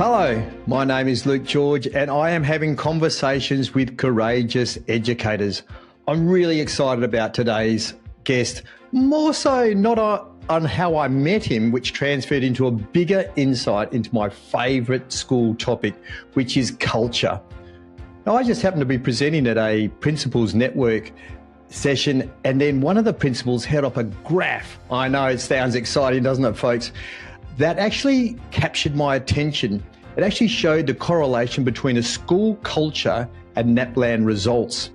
Hello, my name is Luke George and I am having conversations with courageous educators. I'm really excited about today's guest, more so not on how I met him, which transferred into a bigger insight into my favourite school topic, which is culture. Now, I just happened to be presenting at a Principals Network session, and then one of the principals held up a graph. I know it sounds exciting, doesn't it, folks? That actually captured my attention. It actually showed the correlation between a school culture and NAPLAN results.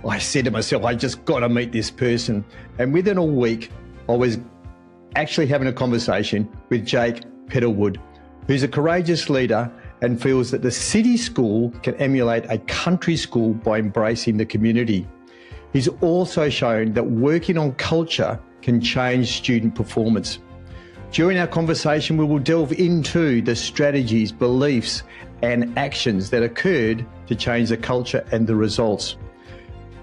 I said to myself, I just got to meet this person. And within a week, I was actually having a conversation with Jake Petterwood, who's a courageous leader and feels that the city school can emulate a country school by embracing the community. He's also shown that working on culture can change student performance. During our conversation, we will delve into the strategies, beliefs, and actions that occurred to change the culture and the results.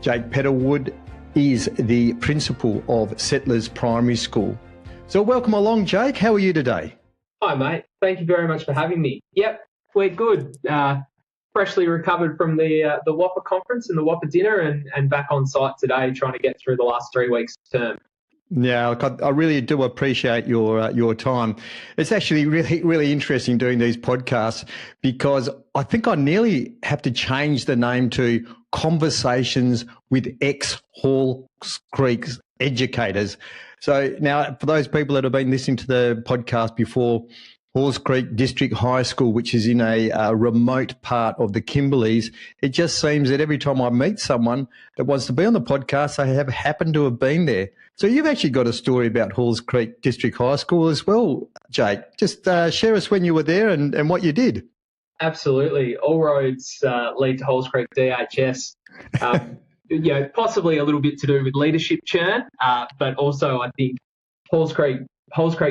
Jake Petterwood is the principal of Settlers Primary School. So welcome along, Jake. How are you today? Hi, mate. Thank you very much for having me. Yep, we're good. Freshly recovered from the Whopper conference and the Whopper dinner and back on site today trying to get through the last 3 weeks of term. Yeah, I really do appreciate your time. It's actually really interesting doing these podcasts because I think I nearly have to change the name to Conversations with Ex-Halls Creek Educators. So now, for those people that have been listening to the podcast before, Halls Creek District High School, which is in a remote part of the Kimberleys, it just seems that every time I meet someone that wants to be on the podcast, I have happened to have been there. So you've actually got a story about Halls Creek District High School as well, Jake. Just share us when you were there and what you did. Absolutely. All roads lead to Halls Creek DHS. Possibly a little bit to do with leadership churn, but also I think Halls Creek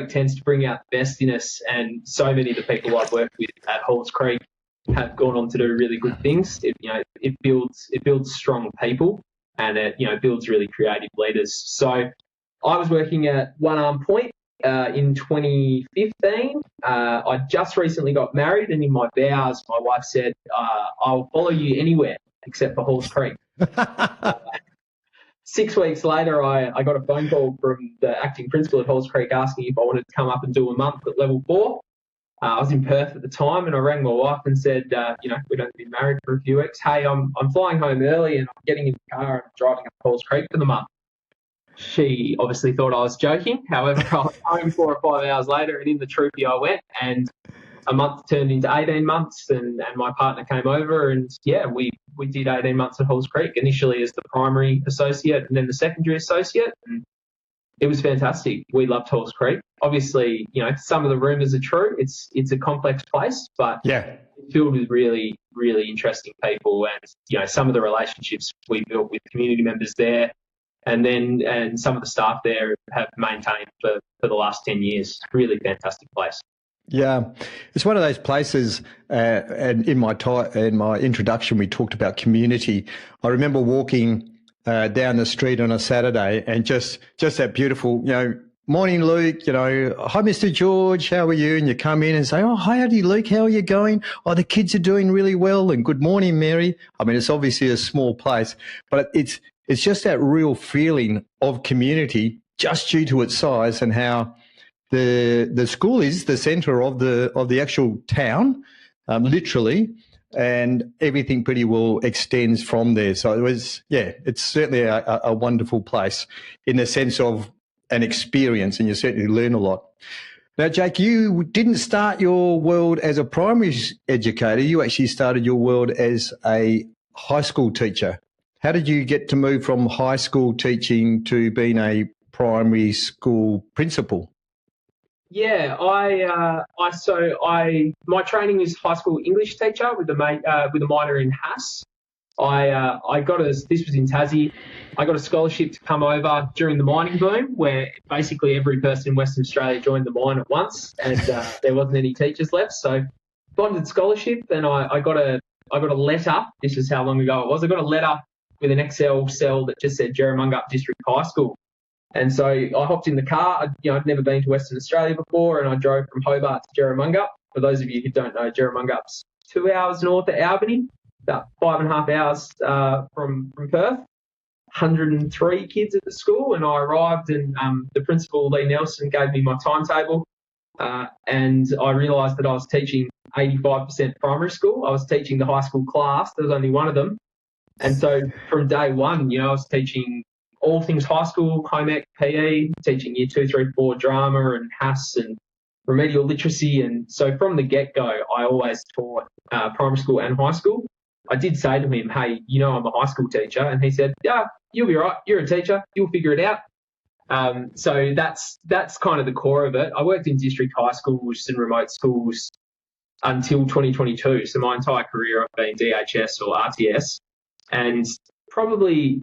tends to bring out the best in us, and so many of the people I've worked with at Halls Creek have gone on to do really good things. It builds strong people, and it builds really creative leaders. So I was working at One Arm Point in 2015. I just recently got married, and in my vows, my wife said, "I'll follow you anywhere except for Halls Creek." 6 weeks later, I got a phone call from the acting principal at Halls Creek asking if I wanted to come up and do a month at level 4. I was in Perth at the time, and I rang my wife and said, we'd only been married for a few weeks. Hey, I'm flying home early and I'm getting in the car and driving up to Halls Creek for the month. She obviously thought I was joking. However, I was home 4 or 5 hours later, and in the troopy I went, and a month turned into 18 months, and my partner came over, and we did 18 months at Halls Creek, initially as the primary associate and then the secondary associate, and it was fantastic. We loved Halls Creek. Obviously, some of the rumours are true. It's a complex place, but it's filled with really, really interesting people, and some of the relationships we built with community members there, and some of the staff there have maintained for the last 10 years. Really fantastic place. Yeah, it's one of those places, and in my introduction, we talked about community. I remember walking down the street on a Saturday and just that beautiful, morning, Luke, hi, Mr. George, how are you? And you come in and say, oh, hi, howdy, Luke, how are you going? Oh, the kids are doing really well, and good morning, Mary. I mean, it's obviously a small place, but it's just that real feeling of community just due to its size and how the school is the centre of the actual town, literally, and everything pretty well extends from there. So it's certainly a wonderful place in the sense of an experience, and you certainly learn a lot. Now, Jake, you didn't start your world as a primary educator. You actually started your world as a high school teacher. How did you get to move from high school teaching to being a primary school principal? Yeah, my training is high school English teacher with a minor in HASS. This was in Tassie. I got a scholarship to come over during the mining boom, where basically every person in Western Australia joined the mine at once, and there wasn't any teachers left. So, bonded scholarship, and I got a letter. This is how long ago it was. I got a letter with an Excel cell that just said Jerramungup District High School. And so I hopped in the car. I'd never been to Western Australia before, and I drove from Hobart to Jerramungup. For those of you who don't know, Jerramungup's 2 hours north of Albany, about 5.5 hours from Perth. 103 kids at the school, and I arrived, and the principal, Lee Nelson, gave me my timetable, and I realised that I was teaching 85% primary school. I was teaching the high school class. There was only one of them. And so from day one, I was teaching all things high school, home ec, PE, teaching year 2, 3, 4 drama and HASS and remedial literacy. And so from the get-go, I always taught primary school and high school. I did say to him, hey, I'm a high school teacher. And he said, yeah, you'll be right. You're a teacher. You'll figure it out. So that's kind of the core of it. I worked in district high schools and remote schools until 2022. So my entire career I've been DHS or RTS. And probably,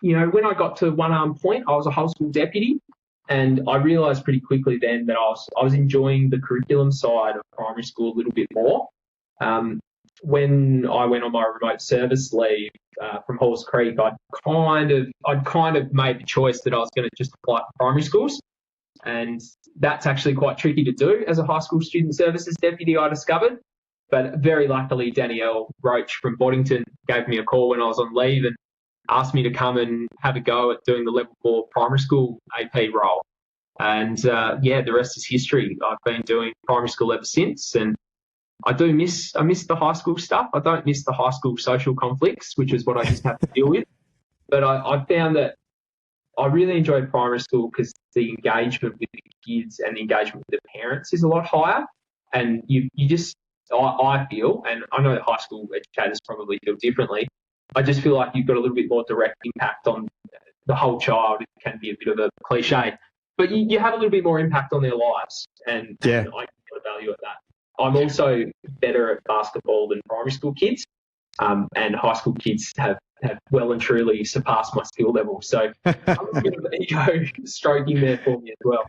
when I got to one arm point, I was a whole school deputy. And I realised pretty quickly then that I was enjoying the curriculum side of primary school a little bit more. When I went on my remote service leave from Halls Creek, I'd kind of made the choice that I was going to just apply for primary schools, and that's actually quite tricky to do as a high school student services deputy, I discovered. But very luckily, Danielle Roach from Boddington gave me a call when I was on leave and asked me to come and have a go at doing the level 4 primary school AP role. And the rest is history. I've been doing primary school ever since, and I miss the high school stuff. I don't miss the high school social conflicts, which is what I just have to deal with. But I found that I really enjoy primary school because the engagement with the kids and the engagement with the parents is a lot higher. And I feel, and I know that high school educators probably feel differently, I just feel like you've got a little bit more direct impact on the whole child. It can be a bit of a cliche, but you have a little bit more impact on their lives, and I get a value at that. I'm also better at basketball than primary school kids, and high school kids have well and truly surpassed my skill level. So I'm a bit of an ego stroking there for me as well.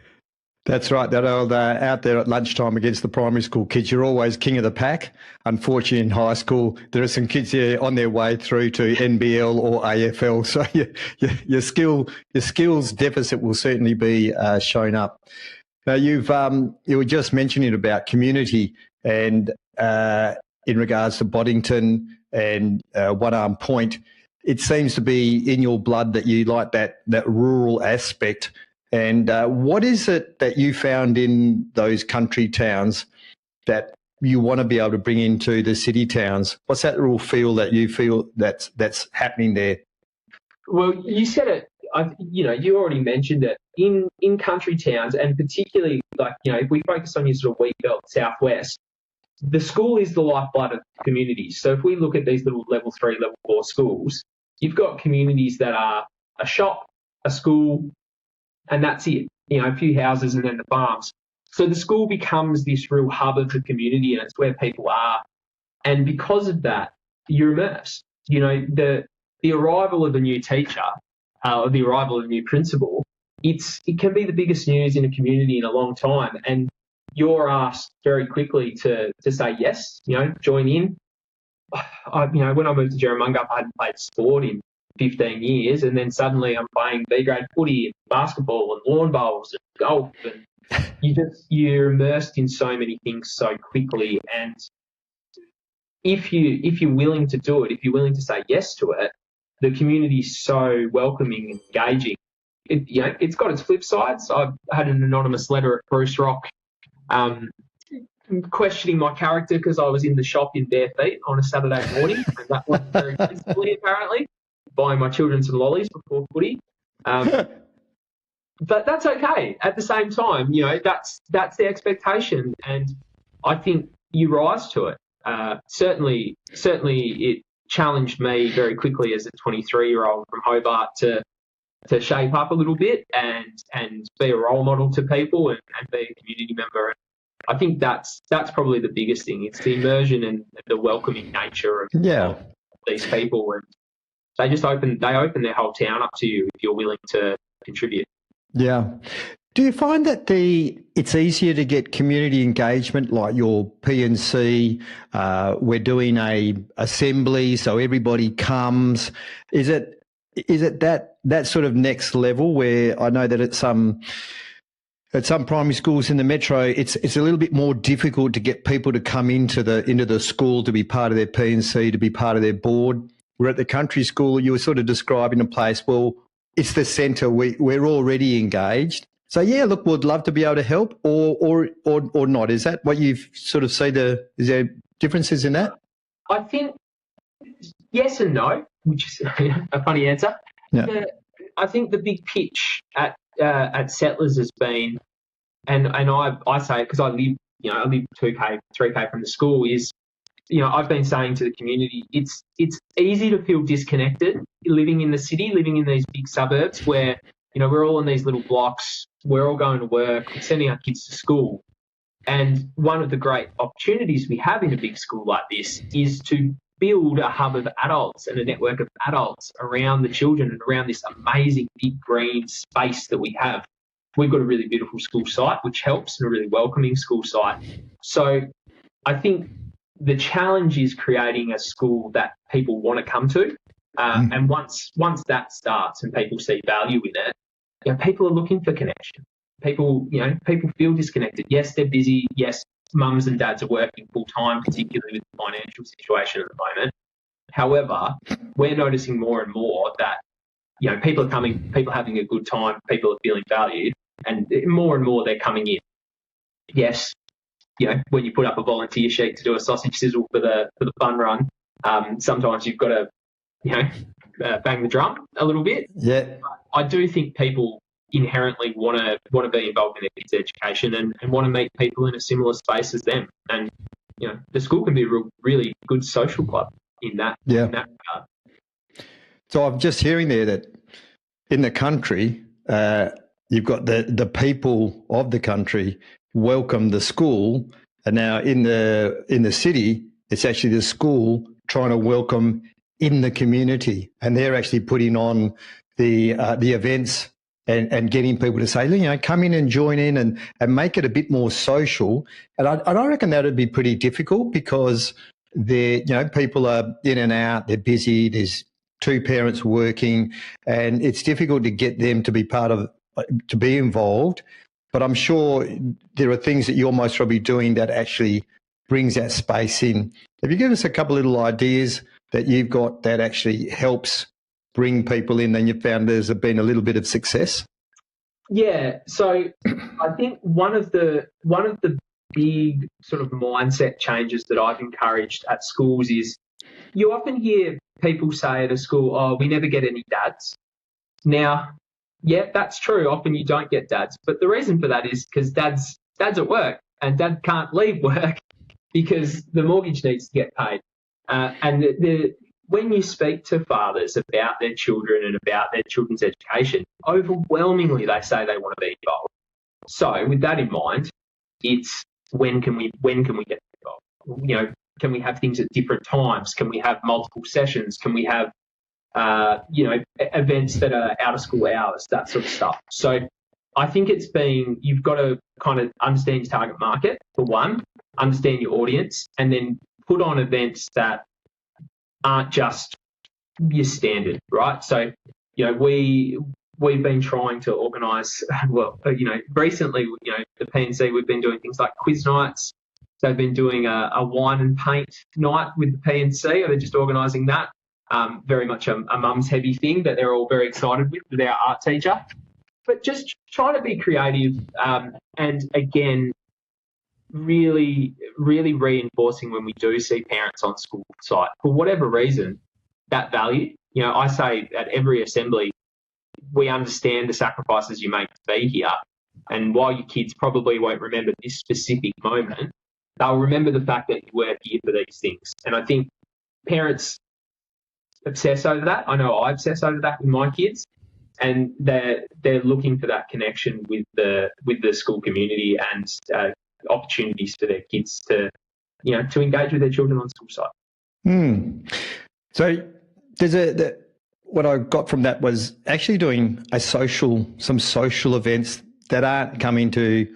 That's right. That old out there at lunchtime against the primary school kids, you're always king of the pack. Unfortunately, in high school, there are some kids there on their way through to NBL or AFL. So your skills deficit will certainly be shown up. Now, you were just mentioning about community and in regards to Boddington and One Arm Point, it seems to be in your blood that you like that rural aspect. And what is it that you found in those country towns that you want to be able to bring into the city towns? What's that real feel that you feel that's happening there? Well, you said it. You already mentioned it. In country towns, and particularly if we focus on your sort of wheat belt southwest, the school is the lifeblood of communities. So if we look at these little level 3, level 4 schools, you've got communities that are a shop, a school, and that's it. A few houses and then the farms. So the school becomes this real hub of the community, and it's where people are. And because of that, you're immersed. The arrival of a new teacher, or the arrival of a new principal, it can be the biggest news in a community in a long time. And you're asked very quickly to say yes, join in. When I moved to Jerramungup, I hadn't played sport in 15 years, and then suddenly I'm playing B-grade footy and basketball and lawn bowls and golf, and you're immersed in so many things so quickly. And if you're willing to do it, if you're willing to say yes to it, the community is so welcoming and engaging. It's got its flip sides. I've had an anonymous letter at Bruce Rock questioning my character because I was in the shop in bare feet on a Saturday morning, and that was very principally apparently, buying my children some lollies before footy. But that's okay. At the same time, that's the expectation, and I think you rise to it. Certainly it challenged me very quickly as a 23-year-old from Hobart to shape up a little bit and be a role model to people and be a community member. And I think that's probably the biggest thing. It's the immersion and the welcoming nature of these people, and they just open their whole town up to you if you're willing to contribute. Yeah. Do you find that it's easier to get community engagement, like your P&C? We're doing a assembly, so everybody comes. Is it that sort of next level where I know that it's at some primary schools in the metro, it's a little bit more difficult to get people to come into the school to be part of their P&C, to be part of their board. We're at the country school, you were sort of describing a place, well, it's the centre, we're already engaged. So yeah, look, we'd love to be able to help, or not. Is that what you've sort of seen? Is there differences in that? I think yes and no, which is a funny answer. Yeah. I think the big pitch at Settlers has been, and I say it because I live 2K, 3K from the school, is, I've been saying to the community, it's easy to feel disconnected living in the city, living in these big suburbs where, we're all in these little blocks, we're all going to work, we're sending our kids to school. And one of the great opportunities we have in a big school like this is to build a hub of adults and a network of adults around the children and around this amazing big green space that we have. We've got a really beautiful school site, which helps, and a really welcoming school site. So I think the challenge is creating a school that people want to come to. And once that starts and people see value in it, people are looking for connection. People feel disconnected. Yes, they're busy. Yes, mums and dads are working full time, particularly with the financial situation at the moment. However, we're noticing more and more that, people are coming, people are having a good time, people are feeling valued, and more they're coming in. Yes, when you put up a volunteer sheet to do a sausage sizzle for the fun run, sometimes you've got to, bang the drum a little bit. Yeah. I do think people inherently want to be involved in their kids' education and want to meet people in a similar space as them. And the school can be a really good social club in that regard. So I'm just hearing there that in the country, you've got the people of the country welcome the school, and now in the city, it's actually the school trying to welcome in the community, and they're actually putting on the events and getting people to say, come in and join in and make it a bit more social. And I reckon that would be pretty difficult because people are in and out, they're busy, there's two parents working, and it's difficult to get them to be to be involved. But I'm sure there are things that you're most probably doing that actually brings that space in. Have you given us a couple of little ideas that you've got that actually helps bring people in, and you've found there's been a little bit of success? Yeah, so I think one of the big sort of mindset changes that I've encouraged at schools is, you often hear people say at a school, "Oh, we never get any dads." Now, yeah, that's true. Often you don't get dads, but the reason for that is because dad's at work, and dad can't leave work because the mortgage needs to get paid. And when you speak to fathers about their children and about their children's education, overwhelmingly they say they want to be involved. So with that in mind, it's when can we get involved? Can we have things at different times? Can we have multiple sessions? Can we have events that are out of school hours, that sort of stuff? So I think you've got to kind of understand your target market, for one, understand your audience, and then put on events that aren't just your standard, right? So, we've been trying to organise, recently, the P&C, we've been doing things like quiz nights. They've been doing a wine and paint night with the P&C, or they're just organising that. Very much a mum's heavy thing that they're all very excited with our art teacher. But just try to be creative, and again, really, really reinforcing when we do see parents on school site, for whatever reason, that value. I say at every assembly, we understand the sacrifices you make to be here. And while your kids probably won't remember this specific moment, they'll remember the fact that you work here for these things. And I think parents obsess over that. I know I obsess over that with my kids. And they're looking for that connection with the school community and opportunities for their kids to engage with their children on school site. So there's what I got from that was actually doing some social events that aren't coming to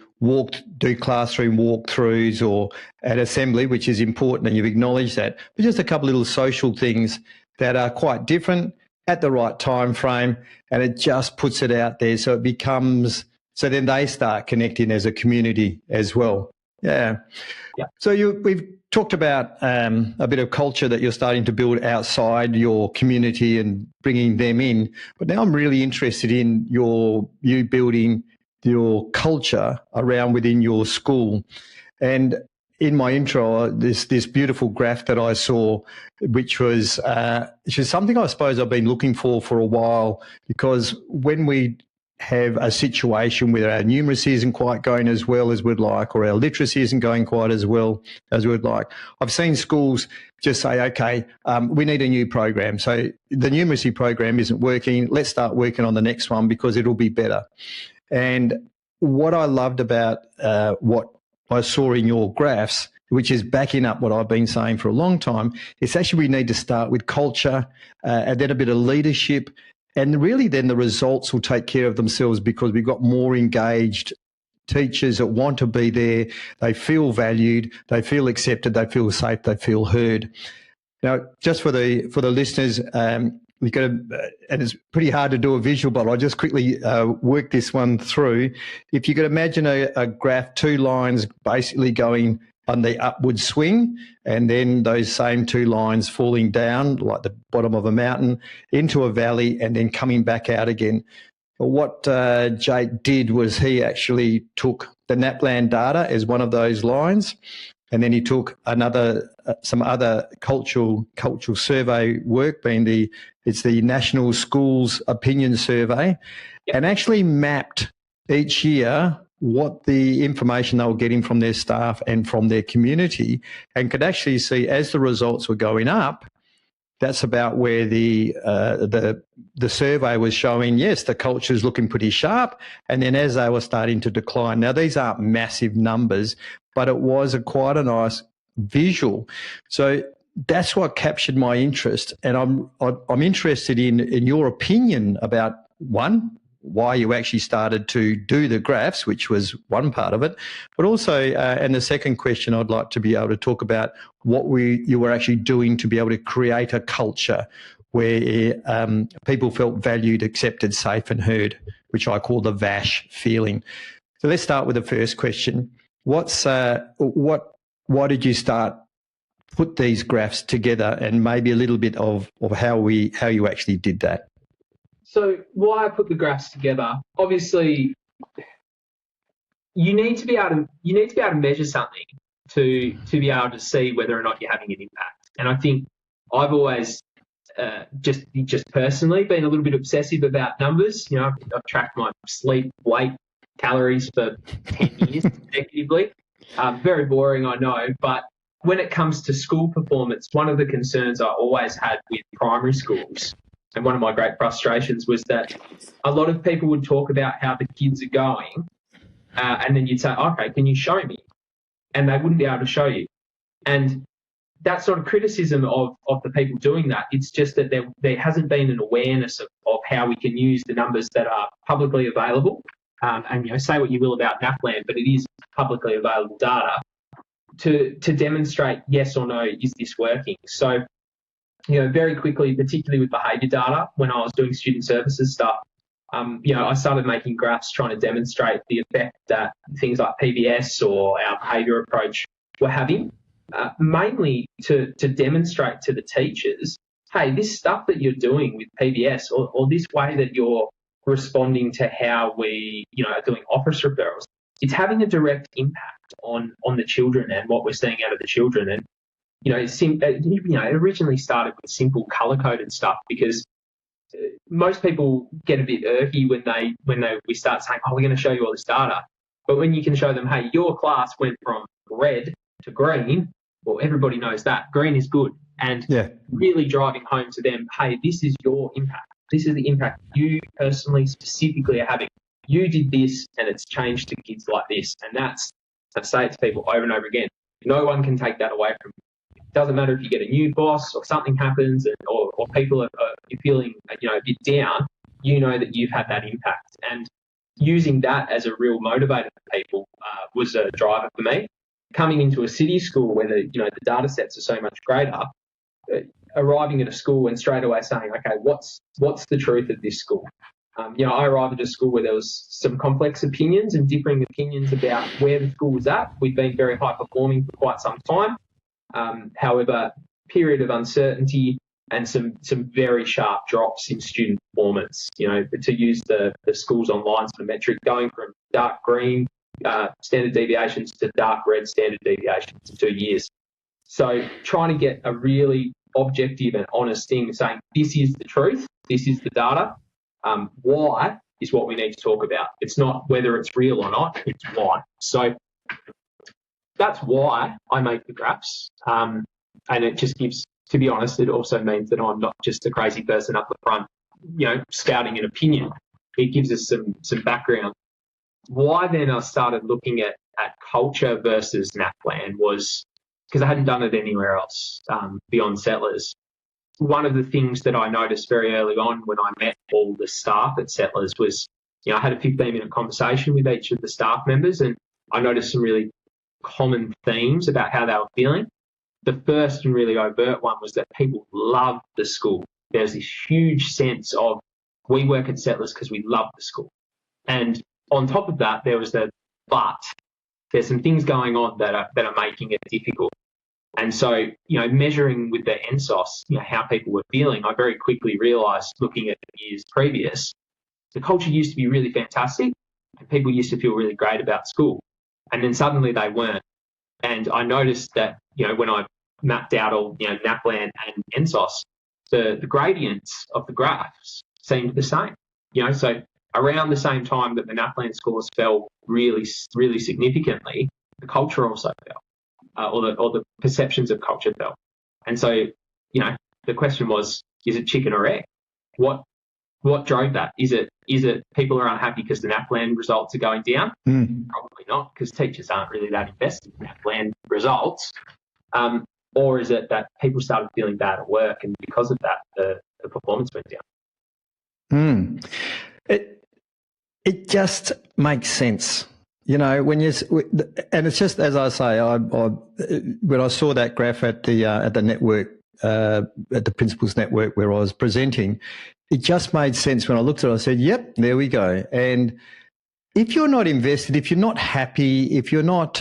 do classroom walkthroughs or at assembly, which is important, and you've acknowledged that, but just a couple little social things that are quite different at the right time frame, and it just puts it out there so it becomes So then they start connecting as a community as well. Yeah. Yeah. So we've talked about a bit of culture that you're starting to build outside your community and bringing them in. But now I'm really interested in you building your culture around within your school. And in my intro, this beautiful graph that I saw, which was something I suppose I've been looking for a while, because when we have a situation where our numeracy isn't quite going as well as we'd like, or our literacy isn't going quite as well as we'd like, I've seen schools just say, okay, we need a new program. So the numeracy program isn't working. Let's start working on the next one because it'll be better. And what I loved about what I saw in your graphs, which is backing up what I've been saying for a long time, is actually we need to start with culture and then a bit of leadership. And really then the results will take care of themselves because we've got more engaged teachers that want to be there. They feel valued, they feel accepted, they feel safe, they feel heard. Now, just for the listeners, we've got to, and it's pretty hard to do a visual, but I'll just quickly work this one through. If you could imagine a graph, two lines basically going on the upward swing, and then those same two lines falling down like the bottom of a mountain into a valley and then coming back out again. What Jake did was he actually took the NAPLAN data as one of those lines, and then he took some other cultural survey work, being it's the National Schools Opinion Survey, and actually mapped each year what the information they were getting from their staff and from their community, and could actually see as the results were going up, that's about where the survey was showing, yes, the culture is looking pretty sharp, and then as they were starting to decline. Now, these aren't massive numbers, but it was quite a nice visual. So that's what captured my interest, and I'm interested in your opinion about, one, why you actually started to do the graphs, which was one part of it, but also, and the second question I'd like to be able to talk about what you were actually doing to be able to create a culture where people felt valued, accepted, safe and heard, which I call the VASH feeling. So let's start with the first question. Why did you put these graphs together, and maybe a little bit of how you actually did that? So why I put the graphs together, obviously you need to be able to measure something to be able to see whether or not you're having an impact. And I think I've always just personally been a little bit obsessive about numbers. You know, I've tracked my sleep, weight, calories for 10 years consecutively. Very boring, I know, but when it comes to school performance, one of the concerns I always had with primary schools, and one of my great frustrations, was that a lot of people would talk about how the kids are going, and then you'd say, okay, can you show me? And they wouldn't be able to show you. And that sort of criticism of the people doing that, it's just that there hasn't been an awareness of how we can use the numbers that are publicly available. And, you know, say what you will about NAPLAN, but it is publicly available data to demonstrate yes or no, is this working? So, you know, very quickly, particularly with behaviour data, when I was doing student services stuff, you know, I started making graphs trying to demonstrate the effect that things like PBS or our behaviour approach were having, mainly to demonstrate to the teachers, hey, this stuff that you're doing with PBS or this way that you're responding to how we, you know, are doing office referrals, it's having a direct impact on the children and what we're seeing out of the children. And you know, it originally started with simple colour-coded stuff, because most people get a bit irky when we start saying, oh, we're going to show you all this data. But when you can show them, hey, your class went from red to green, well, everybody knows that green is good. And really driving home to them, hey, this is your impact. This is the impact you personally, specifically are having. You did this and it's changed to kids like this. And I say it to people over and over again. No one can take that away from you. It doesn't matter if you get a new boss or something happens or people are feeling, you know, a bit down, you know that you've had that impact. And using that as a real motivator for people was a driver for me. Coming into a city school where the data sets are so much greater, arriving at a school and straight away saying, okay, what's the truth of this school? I arrived at a school where there was some complex opinions and differing opinions about where the school was at. We'd been very high performing for quite some time. However, period of uncertainty and some very sharp drops in student performance. To use the school's online sort of metric, going from dark green standard deviations to dark red standard deviations in 2 years. So trying to get a really objective and honest thing, saying this is the truth, this is the data. Why is what we need to talk about. It's not whether it's real or not, it's why. So that's why I make the graphs. And it just gives, to be honest, it also means that I'm not just a crazy person up the front, spouting an opinion. It gives us some background. Why then I started looking at culture versus NAPLAN was because I hadn't done it anywhere else beyond Settlers. One of the things that I noticed very early on when I met all the staff at Settlers was, I had a 15-minute conversation with each of the staff members, and I noticed some really common themes about how they were feeling. The first and really overt one was that people love the school. There's this huge sense of, we work at Settlers because we love the school. And on top of that, there was but there's some things going on that are making it difficult. And so, measuring with the NSOS, how people were feeling, I very quickly realised, looking at the years previous, the culture used to be really fantastic and people used to feel really great about school. And then suddenly they weren't. And I noticed that, when I mapped out all, NAPLAN and NSOS, the gradients of the graphs seemed the same. So around the same time that the NAPLAN scores fell really, really significantly, the culture also fell. Or the perceptions of culture fell. And so, the question was, is it chicken or egg? What drove that? Is it people are unhappy because the NAPLAN results are going down? Probably not, because teachers aren't really that invested in NAPLAN results. Or is it that people started feeling bad at work, and because of that, the performance went down? It just makes sense. When and it's just as I say, when I saw that graph at the network, at the Principals Network where I was presenting, it just made sense when I looked at it. I said, "Yep, there we go." And if you're not invested, if you're not happy, if you're not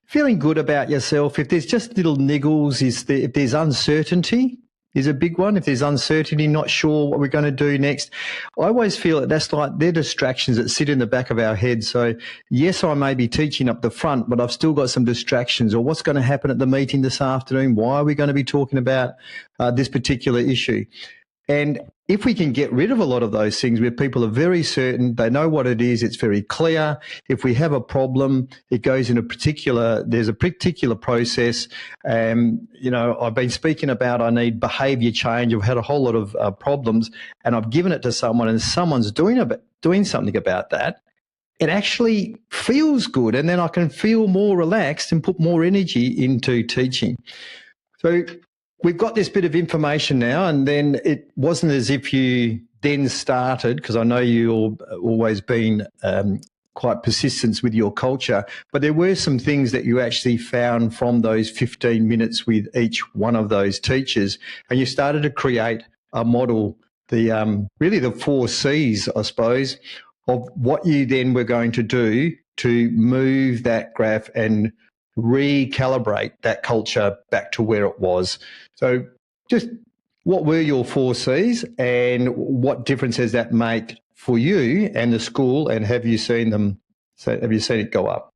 feeling good about yourself, if there's just little niggles, if there's uncertainty, is a big one. If there's uncertainty, not sure what we're going to do next, I always feel that that's like they're distractions that sit in the back of our head. So yes, I may be teaching up the front, but I've still got some distractions. Or what's going to happen at the meeting this afternoon? Why are we going to be talking about this particular issue? And if we can get rid of a lot of those things where people are very certain, they know what it is, it's very clear. If we have a problem, it goes in there's a particular process. I've been speaking about I need behaviour change. I've had a whole lot of problems, and I've given it to someone, and someone's doing something about that. It actually feels good, and then I can feel more relaxed and put more energy into teaching. So we've got this bit of information now, and then it wasn't as if you then started, because I know you've always been quite persistent with your culture, but there were some things that you actually found from those 15 minutes with each one of those teachers, and you started to create a model, really the 4 C's, I suppose, of what you then were going to do to move that graph and recalibrate that culture back to where it was. So just what were your 4 C's, and what difference does that make for you and the school, and have you seen it go up?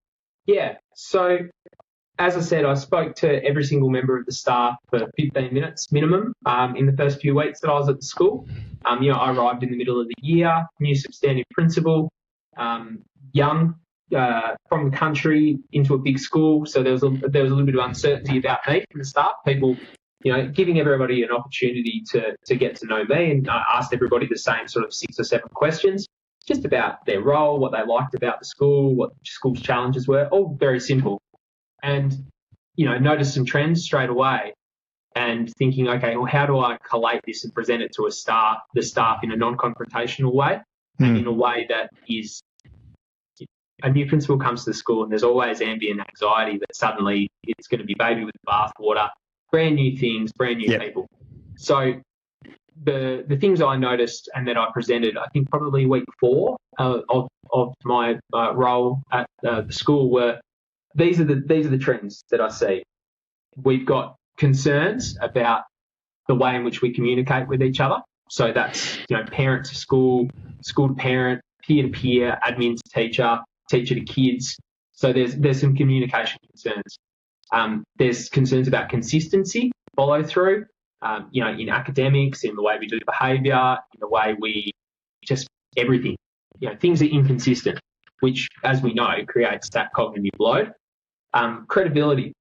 Yeah. So as I said, I spoke to every single member of the staff for 15 minutes minimum in the first few weeks that I was at the school. I arrived in the middle of the year, new substantive principal, young, from the country into a big school, so there was a little bit of uncertainty about me from the staff. People, giving everybody an opportunity to get to know me, and I asked everybody the same sort of 6 or 7 questions, just about their role, what they liked about the school, what the school's challenges were, all very simple. And noticed some trends straight away, and thinking, okay, well, how do I collate this and present it to the staff in a non-confrontational way, and in a way that is. A new principal comes to the school and there's always ambient anxiety that suddenly it's going to be baby with the bathwater, brand new things, brand new people. So the things I noticed and that I presented, I think probably week 4 of my role at the school were these are the trends that I see. We've got concerns about the way in which we communicate with each other. So that's parent to school, school to parent, peer to peer, admin to teacher, teacher to kids. So there's some communication concerns. There's concerns about consistency, follow through. In academics, in the way we do behaviour, in the way we just everything. Things are inconsistent, which, as we know, creates that cognitive load. Credibility.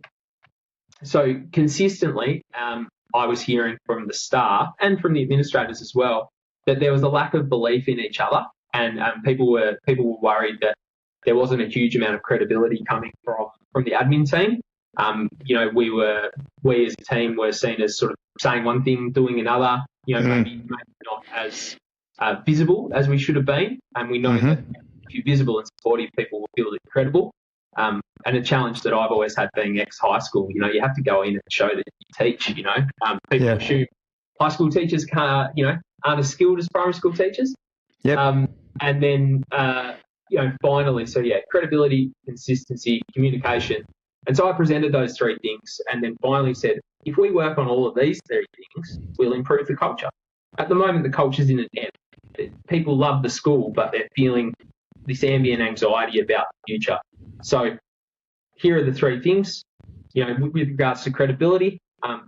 So consistently, I was hearing from the staff and from the administrators as well that there was a lack of belief in each other, and people were worried that there wasn't a huge amount of credibility coming from the admin team. We as a team were seen as sort of saying one thing, doing another. Maybe not as visible as we should have been, and we know that if you're visible and supportive, people will feel credible. And a challenge that I've always had being ex-high school, you have to go in and show that you teach. People assume high school teachers aren't as skilled as primary school teachers. Yep. And then finally, credibility, consistency, communication. And so I presented those 3 things and then finally said, if we work on all of these 3 things, we'll improve the culture. At the moment, the culture's in an ebb. People love the school, but they're feeling this ambient anxiety about the future. So here are the 3 things. With regards to credibility,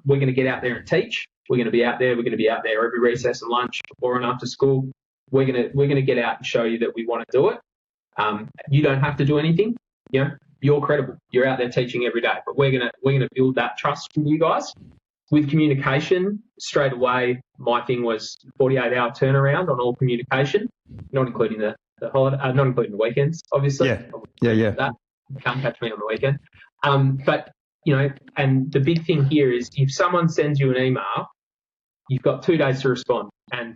we're going to get out there and teach. We're going to be out there. We're going to be out there every recess and lunch, before and after school. We're going to get out and show you that we want to do it. You don't have to do anything. You're credible. You're out there teaching every day. But we're gonna build that trust from you guys. With communication, straight away, my thing was 48-hour turnaround on all communication, not including the holiday, not including the weekends, obviously. Yeah. That can't catch me on the weekend. But and the big thing here is if someone sends you an email, you've got 2 days to respond. And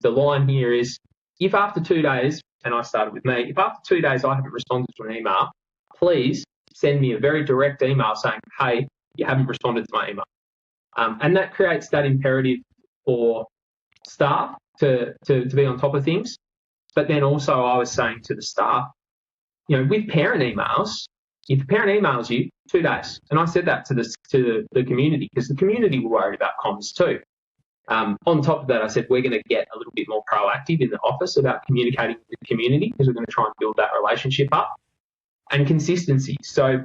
the line here is, if after 2 days, and I started with me, if after 2 days I haven't responded to an email, please send me a very direct email saying, hey, you haven't responded to my email. And that creates that imperative for staff to be on top of things. But then also I was saying to the staff, with parent emails, if the parent emails you, 2 days. And I said that to the community, because the community were worried about comms too. On top of that, I said we're going to get a little bit more proactive in the office about communicating with the community, because we're going to try and build that relationship up. And consistency. So,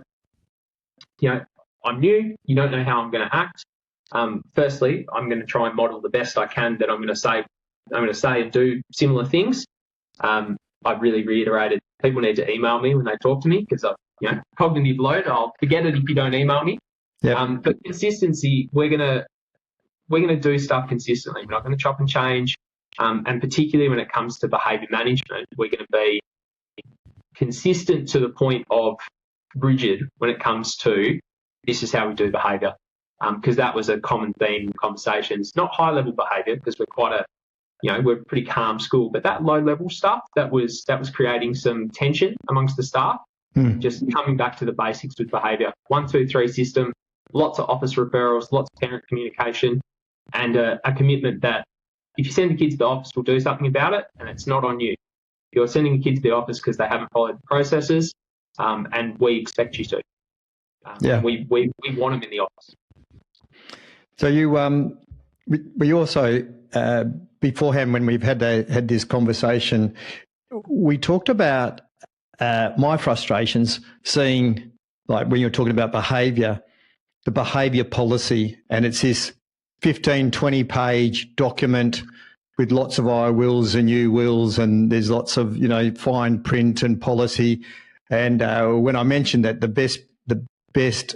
I'm new. You don't know how I'm going to act. Firstly, I'm going to try and model the best I can that I'm going to say and do similar things. I've really reiterated people need to email me when they talk to me, because cognitive load. I'll forget it if you don't email me. Yep. But consistency, we're gonna do stuff consistently. We're not going to chop and change. And particularly when it comes to behaviour management, we're going to be consistent to the point of rigid when it comes to this is how we do behaviour. Because that was a common theme in conversations. Not high level behaviour, because we're quite we're a pretty calm school, but that low level stuff that was creating some tension amongst the staff. Just coming back to the basics with behaviour. 1, 2, 3 system, lots of office referrals, lots of parent communication, and a commitment that if you send the kids to the office, we'll do something about it, and it's not on you. You're sending the kids to the office because they haven't followed the processes, and we expect you to. We want them in the office. So we also beforehand, when we've had this conversation, we talked about my frustrations seeing, like when you're talking about behaviour, the behaviour policy, and it's this 15, 20-page document with lots of I wills and you wills, and there's lots of, fine print and policy. And when I mentioned that the best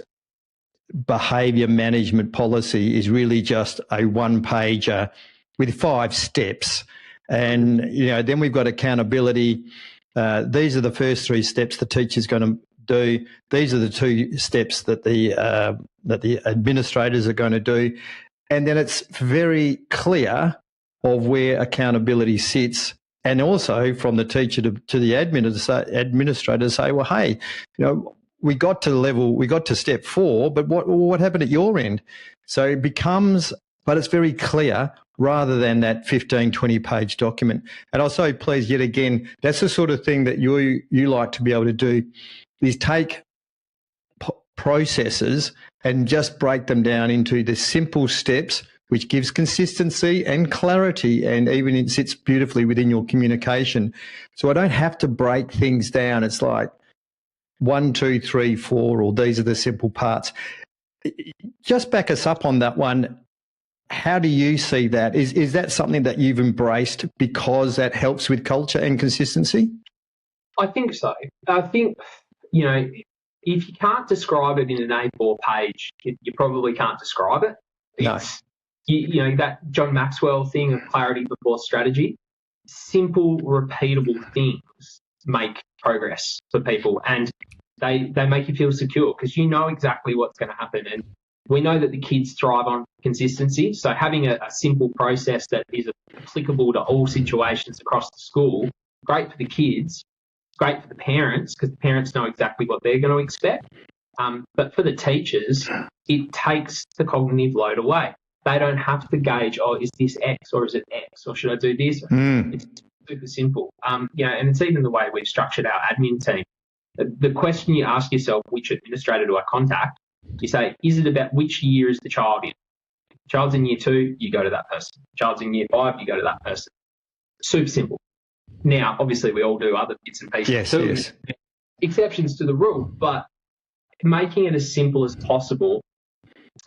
behaviour management policy is really just a 1-pager with 5 steps. And, then we've got accountability. These are the first 3 steps the teacher's going to do. These are the 2 steps that the administrators are going to do. And then it's very clear of where accountability sits, and also from the teacher to the administrator to say, well, hey, we got to step 4, but what happened at your end? So it becomes but it's very clear rather than that 15, 20-page document. And I'm so pleased yet again, that's the sort of thing that you like to be able to do, is take processes and just break them down into the simple steps, which gives consistency and clarity, and even it sits beautifully within your communication. So I don't have to break things down. It's like 1, 2, 3, 4, or these are the simple parts. Just back us up on that one. How do you see that? Is that something that you've embraced because that helps with culture and consistency? I think so. I think, if you can't describe it in an A4 page, you probably can't describe it. No. That John Maxwell thing of clarity before strategy, simple, repeatable things make progress for people, and they make you feel secure because you know exactly what's going to happen. And we know that the kids thrive on consistency. So having a simple process that is applicable to all situations across the school, great for the kids, great for the parents because the parents know exactly what they're going to expect. But for the teachers, it takes the cognitive load away. They don't have to gauge, is this X or is it X or should I do this? It's super simple. And it's even the way we've structured our admin team. The question you ask yourself, which administrator do I contact? You say, is it about which year is the child in? Child's in year 2, you go to that person. Child's in year 5, you go to that person. Super simple. Now, obviously, we all do other bits and pieces too. Yes. Exceptions to the rule, but making it as simple as possible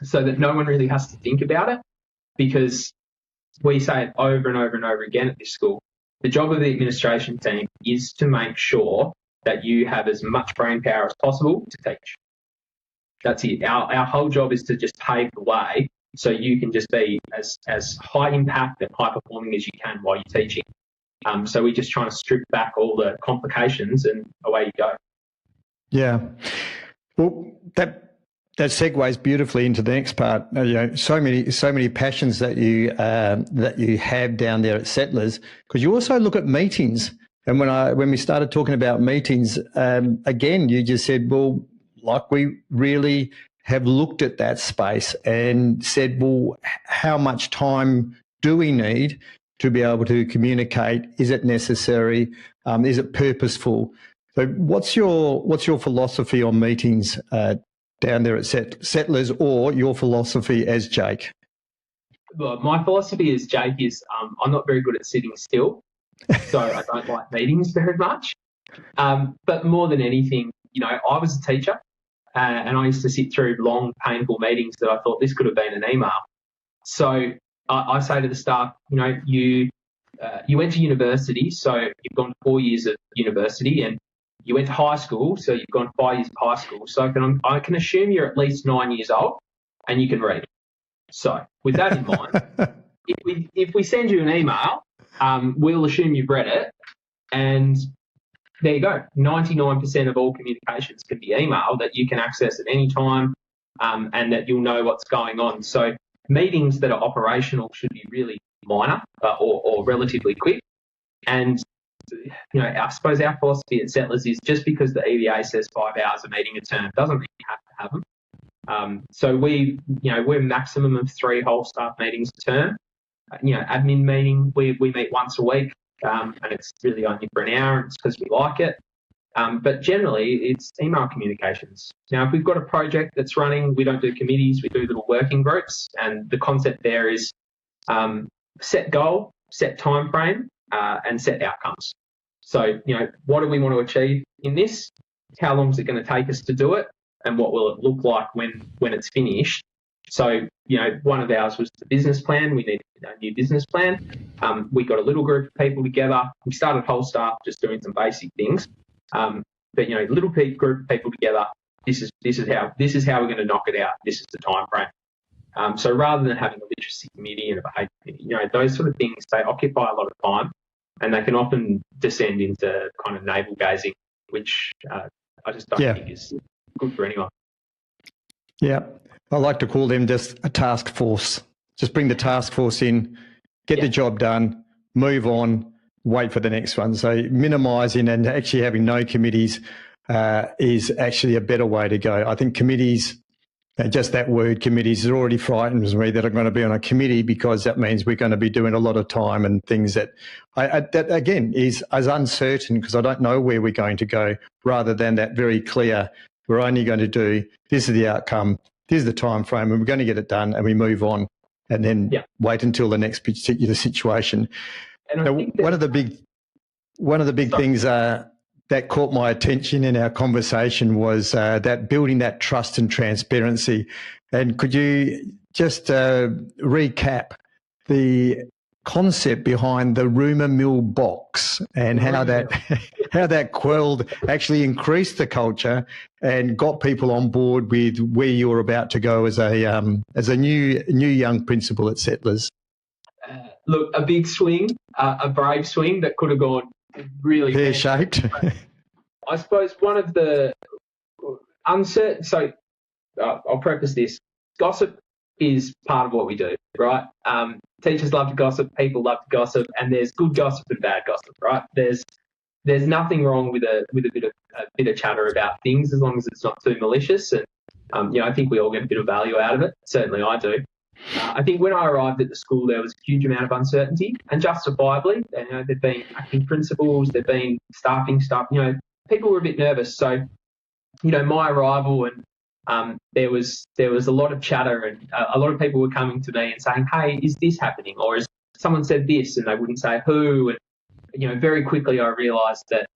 so that no one really has to think about it, because we say it over and over and over again at this school. The job of the administration team is to make sure that you have as much brain power as possible to teach. That's it. Our whole job is to just pave the way so you can just be as high impact and high performing as you can while you're teaching. So we're just trying to strip back all the complications and away you go. Yeah. Well, that segues beautifully into the next part. So many passions that you have down there at Settlers, because you also look at meetings. And when we started talking about meetings, again, you just said, well, like we really have looked at that space and said, well, how much time do we need to be able to communicate? Is it necessary? Is it purposeful? So what's your philosophy on meetings down there at Settlers, or your philosophy as Jake? Well, my philosophy as Jake is I'm not very good at sitting still, so I don't like meetings very much. But more than anything, I was a teacher and I used to sit through long, painful meetings that I thought this could have been an email. So I say to the staff, you went to university, so you've gone 4 years of university, and you went to high school, so you've gone 5 years of high school. So I can assume you're at least 9 years old and you can read. So with that in mind, if we send you an email, we'll assume you've read it, and there you go. 99% of all communications can be email that you can access at any time, and that you'll know what's going on. So meetings that are operational should be really minor or relatively quick. And I suppose our philosophy at Settlers is just because the EVA says 5 hours a meeting a term doesn't really have to have them. So we're maximum of 3 whole staff meetings a term. Admin meeting, we meet once a week, and it's really only for an hour. It's because we like it. But generally, it's email communications. Now, if we've got a project that's running, we don't do committees, we do little working groups. And the concept there is set goal, set time frame, and set outcomes. So, what do we want to achieve in this? How long is it going to take us to do it? And what will it look like when it's finished? So, one of ours was the business plan. We needed a new business plan. We got a little group of people together. We started whole staff just doing some basic things. But little group of people together. This is how we're going to knock it out. This is the time frame. So rather than having a literacy committee and a behaviour committee, those sort of things, they occupy a lot of time, and they can often descend into kind of navel gazing, which I just don't think is good for anyone. Yeah, I like to call them just a task force. Just bring the task force in, get the job done, move on, wait for the next one. So minimising and actually having no committees is actually a better way to go. I think committees And just that word committees, it already frightens me that I'm going to be on a committee, because that means we're going to be doing a lot of time and things that, that again, is as uncertain, because I don't know where we're going to go, rather than that very clear, we're only going to do, this is the outcome, this is the time frame, and we're going to get it done, and we move on, and then wait until the next particular situation. And now, one of the big things that caught my attention in our conversation was that building that trust and transparency. And could you just recap the concept behind the rumour mill box and how that quelled, actually increased the culture and got people on board with where you were about to go as a new young principal at Settlers? Look, a big swing, a brave swing that could have gone really pear-shaped. I suppose one of the uncertain. So I'll preface this: gossip is part of what we do, right? Teachers love to gossip, people love to gossip, and there's good gossip and bad gossip, right? There's nothing wrong with a bit of chatter about things, as long as it's not too malicious. And I think we all get a bit of value out of it. Certainly, I do. I think when I arrived at the school, there was a huge amount of uncertainty, and justifiably. There've been acting principals, there've been staffing stuff. People were a bit nervous. So, my arrival, and there was a lot of chatter, and a lot of people were coming to me and saying, "Hey, is this happening?" Or "Is someone said this?" And they wouldn't say who. And very quickly I realised that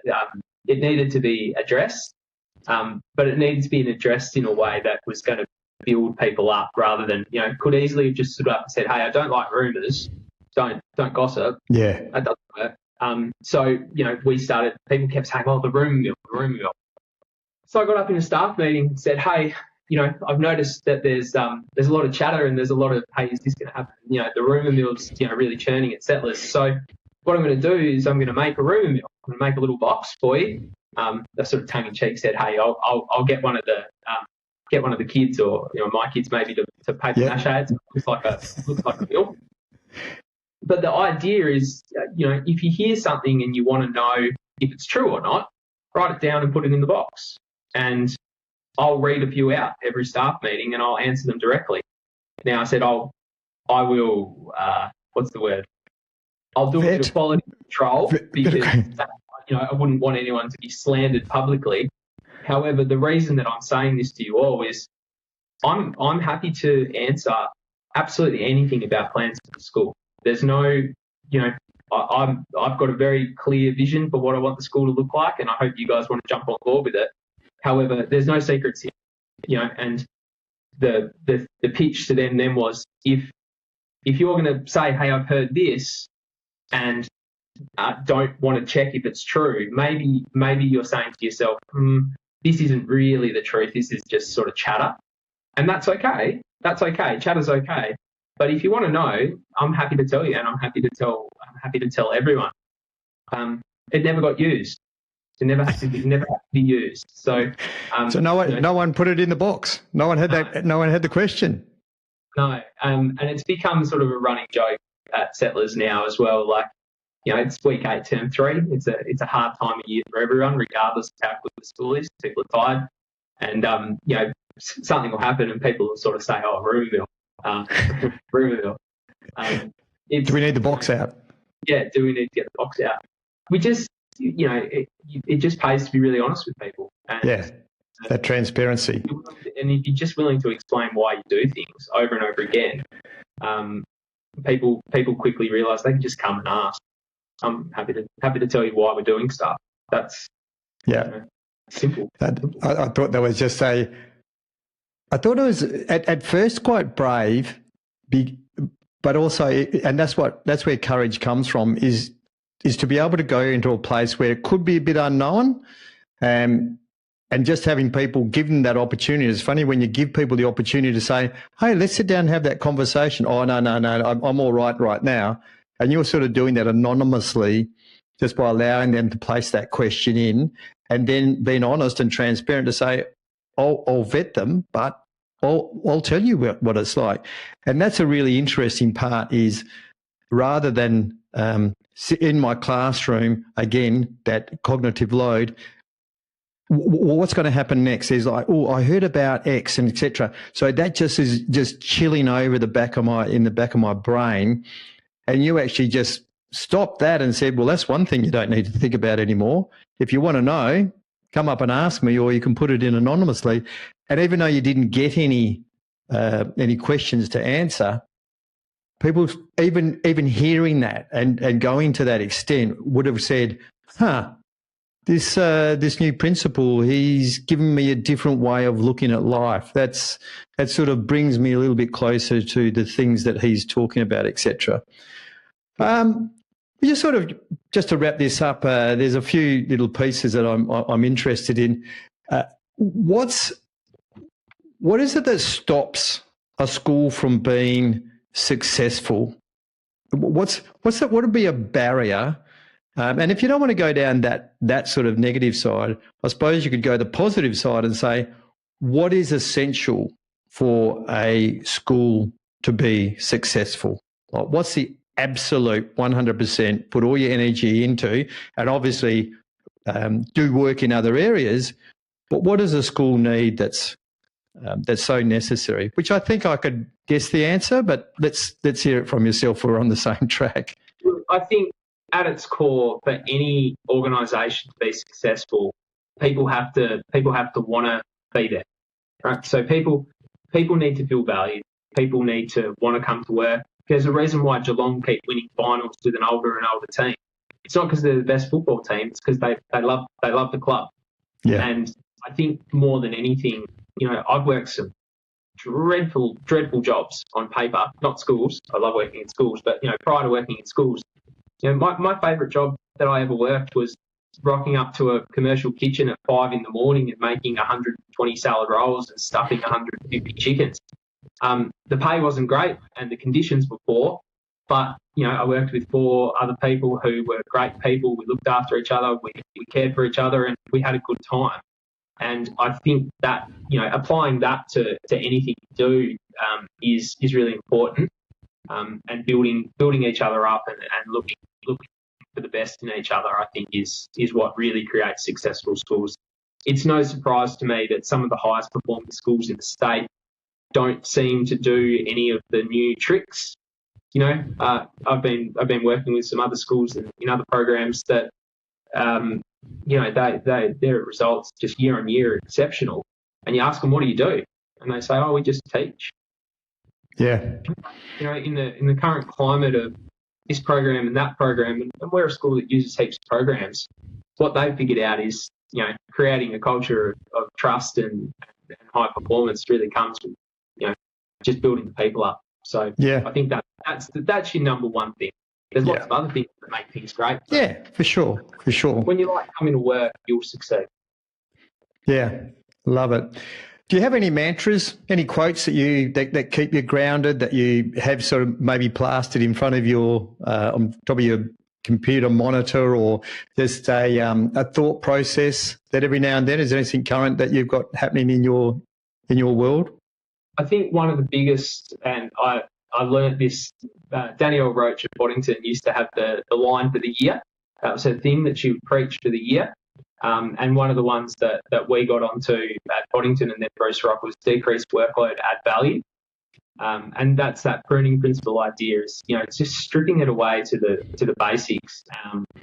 it needed to be addressed, but it needed to be addressed in a way that was going to build people up, rather than could easily have just stood up and said, "Hey, I don't like rumours, don't gossip." Yeah, that doesn't work. So we started. People kept saying, "Oh, the rumour mill." So I got up in a staff meeting and said, "Hey, I've noticed that there's a lot of chatter and there's a lot of, hey, is this going to happen? The rumour mill's really churning at Settlers. So what I'm going to do is I'm going to make a rumour mill. I'm going to make a little box for you." I sort of tongue in cheek said, "Hey, I'll get one of the kids, or my kids maybe, to paper mache it. It looks like a mill." But the idea is, if you hear something and you want to know if it's true or not, write it down and put it in the box. And I'll read a few out every staff meeting and I'll answer them directly. Now I said I will. What's the word? I'll do a bit of quality control, because I wouldn't want anyone to be slandered publicly. However, the reason that I'm saying this to you all is I'm happy to answer absolutely anything about plans for the school. There's no, I've got a very clear vision for what I want the school to look like, and I hope you guys want to jump on board with it. However, there's no secrets here, and the pitch to them then was, if you're going to say, "Hey, I've heard this," and don't want to check if it's true, maybe you're saying to yourself, "This isn't really the truth. This is just sort of chatter," and that's okay. That's okay. Chatter's okay. But if you want to know, I'm happy to tell you, and I'm happy to tell everyone. It never got used. It never had to be used. So no one put it in the box. No one had that. No one had the question. No, and it's become sort of a running joke at Settlers now as well. Like, it's week 8, term 3. It's a hard time of year for everyone, regardless of how good the school is. People are tired, and something will happen, and people will sort of say, "Oh, rumour mill." Rumour mill. Do we need the box out? Yeah, do we need to get the box out? We just, it just pays to be really honest with people. And, that transparency. And if you're just willing to explain why you do things over and over again, people quickly realise they can just come and ask. I'm happy to tell you why we're doing stuff. That's simple. I thought that was just I thought it was at first quite brave, but also, and that's where courage comes from, is to be able to go into a place where it could be a bit unknown, and just having people given that opportunity. It's funny when you give people the opportunity to say, "Hey, let's sit down and have that conversation." "Oh, no, I'm all right now," and you're sort of doing that anonymously, just by allowing them to place that question in, and then being honest and transparent to say, I'll vet them, but I'll tell you what it's like. And that's a really interesting part, is rather than sit in my classroom, again, that cognitive load, what's going to happen next? There's like, oh, I heard about X and etc. So that just is just chilling over in the back of my brain. And you actually just stopped that and said, well, that's one thing you don't need to think about anymore. If you want to know, come up and ask me, or you can put it in anonymously. And even though you didn't get any questions to answer, people even hearing that and going to that extent would have said, this new principal, he's given me a different way of looking at life. That sort of brings me a little bit closer to the things that he's talking about, etc. Just to wrap this up, there's a few little pieces that I'm interested in. What is it that stops a school from being successful? What would be a barrier? And if you don't want to go down that sort of negative side, I suppose you could go the positive side and say, what is essential for a school to be successful? Like, what's the absolute 100% put all your energy into, and obviously do work in other areas, but what does a school need that's so necessary? Which I think I could guess the answer, but let's hear it from yourself. We're on the same track. I think at its core, for any organisation to be successful, people have to want to be there, right? So people need to feel valued. People need to want to come to work. There's a reason why Geelong keep winning finals with an older and older team. It's not because they're the best football team. It's because they love the club. Yeah. And I think more than anything, I've worked some dreadful jobs on paper, not schools. I love working in schools, but prior to working in schools, my favourite job that I ever worked was rocking up to a commercial kitchen at 5 a.m. and making 120 salad rolls and stuffing 150 chickens. The pay wasn't great and the conditions were poor, but I worked with 4 other people who were great people. We looked after each other, we cared for each other, and we had a good time. And I think that applying that to anything you do is really important. And building each other up and looking for the best in each other, I think is what really creates successful schools. It's no surprise to me that some of the highest performing schools in the state don't seem to do any of the new tricks. I've been working with some other schools in other programs that their results just year on year are exceptional. And you ask them, what do you do? And they say, oh, we just teach. Yeah. In the current climate of this program and that program, and we're a school that uses heaps of programs, what they've figured out is, creating a culture of trust and high performance really comes with, just building the people up. So yeah. I think that's your number one thing. There's lots of other things that make things great. Yeah, for sure. When you like coming to work, you'll succeed. Yeah, love it. Do you have any mantras, any quotes that keep you grounded, that you have sort of maybe plastered in front of your on top of your computer monitor, or just a thought process that every now and then, is there anything current that you've got happening in your world? I think one of the biggest, and I learned this, Danielle Roach at Boddington used to have the line for the year. That was her thing that she would preach for the year. And one of the ones that we got onto at Boddington and then Bruce Rock was decrease workload, add value. And that's that pruning principle idea is, it's just stripping it away to the basics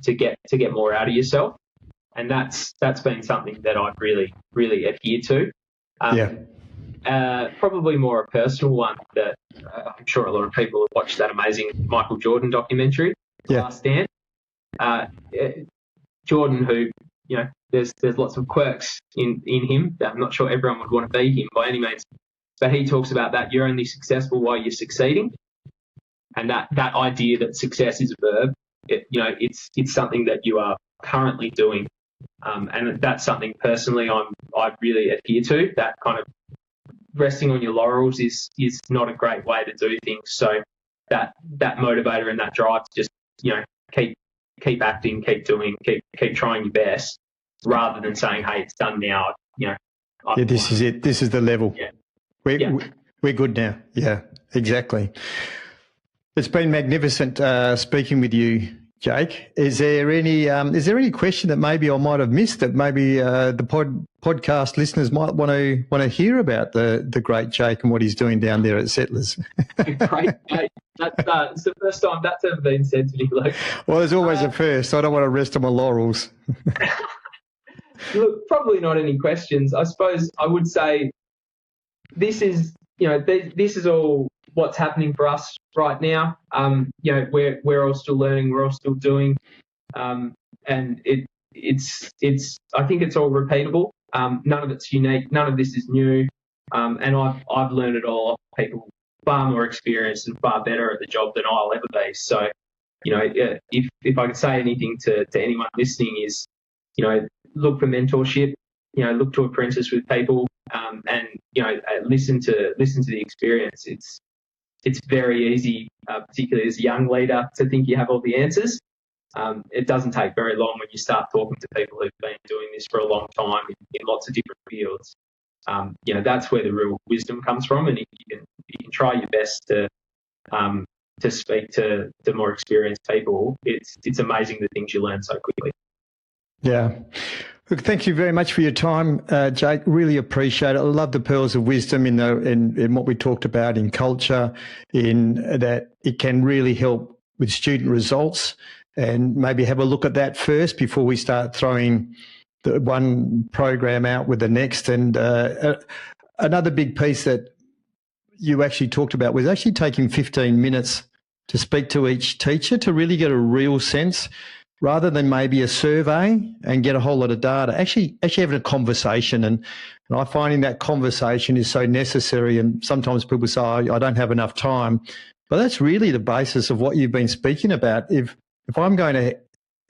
to get more out of yourself. And that's been something that I've really, really adhered to. Probably more a personal one that I'm sure a lot of people have watched that amazing Michael Jordan documentary, Last Stand. Jordan, who, there's lots of quirks in him. I'm not sure everyone would want to be him by any means, but he talks about that you're only successful while you're succeeding, and that idea that success is a verb. It's something that you are currently doing, and that's something personally I really adhere to. That kind of resting on your laurels is not a great way to do things. So that motivator and that drive to just keep acting, keep doing, keep trying your best, rather than saying, hey, it's done now. This is it. This is the level. Yeah. We're good now. Yeah, exactly. It's been magnificent speaking with you, Jake. Is there any question that maybe I might have missed that maybe the podcast listeners might want to hear about the great Jake and what he's doing down there at Settlers? Great, mate. It's the first time that's ever been said to me, Luke. Well, there's always a first. I don't want to rest on my laurels. Look, probably not any questions. I suppose I would say this is all what's happening for us right now. We're all still learning, we're all still doing, and it's I think it's all repeatable. None of it's unique, none of this is new, and I've learned it all off people far more experienced and far better at the job than I'll ever be. So, if I could say anything to anyone listening is, look for mentorship, look to apprentice with people, and listen to the experience. It's very easy, particularly as a young leader, to think you have all the answers. It doesn't take very long when you start talking to people who've been doing this for a long time in lots of different fields. That's where the real wisdom comes from, and if you can try your best to speak to more experienced people, it's amazing the things you learn so quickly. Yeah. Look, thank you very much for your time, Jake. Really appreciate it. I love the pearls of wisdom in what we talked about in culture, in that it can really help with student results, and maybe have a look at that first before we start throwing the one program out with the next. And another big piece that you actually talked about was actually taking 15 minutes to speak to each teacher to really get a real sense, rather than maybe a survey and get a whole lot of data, actually having a conversation. And I finding that conversation is so necessary. And sometimes people say, oh, I don't have enough time. But that's really the basis of what you've been speaking about. If I'm going to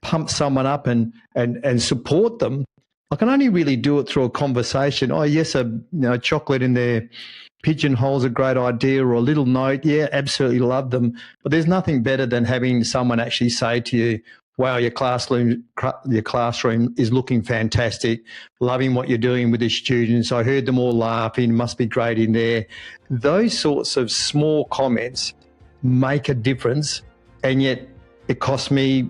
pump someone up and support them, I can only really do it through a conversation. Oh, yes, chocolate in their pigeonhole's a great idea, or a little note. Yeah, absolutely love them. But there's nothing better than having someone actually say to you, wow, your classroom is looking fantastic. Loving what you're doing with the students. I heard them all laughing. Must be great in there. Those sorts of small comments make a difference, and yet it cost me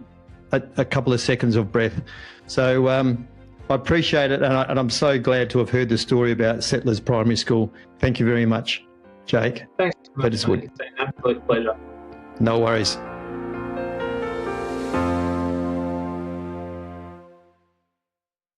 a couple of seconds of breath. So I appreciate it, and I'm so glad to have heard the story about Settlers Primary School. Thank you very much, Jake. Thanks. Petterwood. It's been an absolute pleasure. No worries.